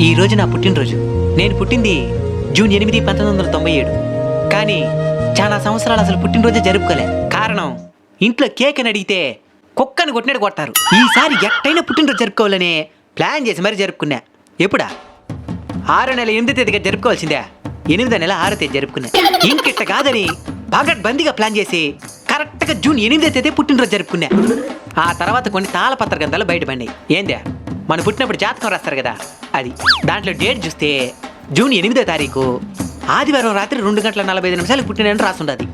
ఈ రోజు నా పుట్టినరోజు. నేను పుట్టింది జూన్ 8, 1997. కానీ చాలా సంవత్సరాలు అసలు పుట్టినరోజే జరుపుకోలే. కారణం, ఇంట్లో కేక్ అని అడిగితే కుక్కను కొట్టినట్టు కొడతారు. ఈసారి ఎట్టయినా పుట్టినరోజు జరుపుకోవాలని ప్లాన్ చేసి మరీ జరుపుకున్నా. ఎప్పుడా? 6వ నెల 8వ తేదీగా జరుపుకోవాల్సిందే. 8వ నెల 6వ తేదీ జరుపుకున్నా. ఇంకిట్ట కాదని పగడ్బందీగా ప్లాన్ చేసి కరెక్ట్గా జూన్ 8వ తేదీ పుట్టినరోజు జరుపుకున్నా. ఆ తర్వాత కొన్ని తాళపత్ర గ్రంథాలు బయటపడినాయి. ఏందే, మనం పుట్టినప్పుడు జాతకం రాస్తారు కదా, అది. దాంట్లో డేట్ చూస్తే జూన్ 8వ తారీఖు ఆదివారం రాత్రి 2:45 పుట్టినని రాసుండది.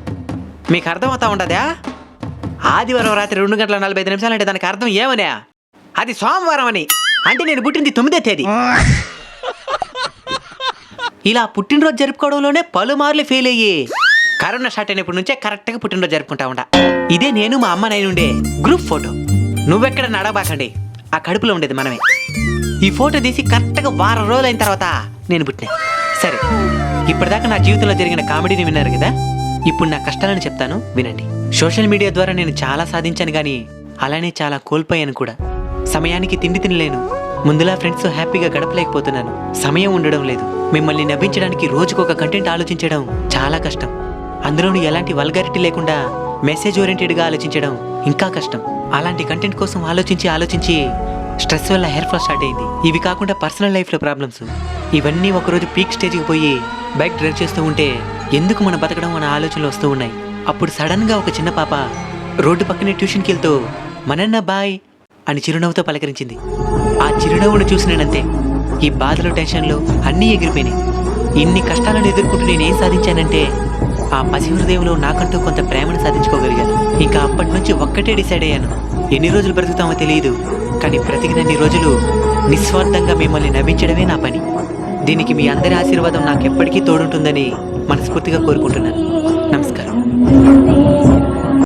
మీకు అర్థమవుతా ఉండదా? ఆదివారం రాత్రి 2:45 అంటే దానికి అర్థం ఏమనే? అది సోమవారం అని. అంటే నేను పుట్టింది 9వ తేదీ. ఇలా పుట్టినరోజు జరుపుకోవడంలోనే పలుమార్లు ఫెయిల్ అయ్యి కరోనా స్టార్ట్ అయినప్పటి నుంచే కరెక్ట్గా పుట్టినరోజు జరుపుకుంటా ఉంటా. ఇదే నేను మా అమ్మ నాయన ఉండే గ్రూప్ ఫోటో. నువ్వెక్కడ నడబాకండి, ఆ కడుపులో ఉండేది మనమే. ఈ ఫోటో తీసి కరెక్ట్గా వారం రోజులు అయిన తర్వాత నేను పుట్టినా. సరే, ఇప్పటిదాకా నా జీవితంలో జరిగిన కామెడీని విన్నారు కదా. ఇప్పుడు నా కష్టాలను చెప్తాను, వినండి. సోషల్ మీడియా ద్వారా నేను చాలా సాధించాను, కానీ అలానే చాలా కోల్పోయాను కూడా. సమయానికి తిండి తినలేను. ముందులా ఫ్రెండ్స్ హ్యాపీగా గడపలేకపోతున్నాను. సమయం ఉండడం లేదు. మిమ్మల్ని నవ్వించడానికి రోజుకొక కంటెంట్ ఆలోచించడం చాలా కష్టం. అందులోనూ ఎలాంటి వల్గారిటీ లేకుండా మెసేజ్ ఓరియంటెడ్గా ఆలోచించడం ఇంకా కష్టం. అలాంటి కంటెంట్ కోసం ఆలోచించి స్ట్రెస్ వల్ల హెయిర్ ఫాల్ స్టార్ట్ అయింది. ఇవి కాకుండా పర్సనల్ లైఫ్లో ప్రాబ్లమ్స్. ఇవన్నీ ఒకరోజు పీక్ స్టేజ్కి పోయి బైక్ డ్రైవ్ చేస్తూ ఉంటే ఎందుకు మనం బతకడం అనే ఆలోచనలు వస్తూ ఉన్నాయి. అప్పుడు సడన్గా ఒక చిన్న పాప రోడ్డు పక్కనే ట్యూషన్కి వెళ్తూ మనన్న బాయ్ అని చిరునవ్వుతో పలకరించింది. ఆ చిరునవ్వును చూసినానంతే ఈ బాధలు, టెన్షన్లు అన్నీ ఎగిరిపోయినాయి. ఇన్ని కష్టాలను ఎదుర్కొంటూ నేనేం సాధించానంటే ఆ పసి హృదయంలో నాకంటూ కొంత ప్రేమను సాధించుకోగలిగాను. ఇంకా అప్పటి నుంచి ఒక్కటే డిసైడ్ అయ్యాను, ఎన్ని రోజులు బ్రతుకుతామో తెలియదు, కానీ బ్రతికినన్ని రోజులు నిస్వార్థంగా మిమ్మల్ని నవ్వించడమే నా పని. దీనికి మీ అందరి ఆశీర్వాదం నాకు ఎప్పటికీ తోడుంటుందని మనస్ఫూర్తిగా కోరుకుంటున్నాను.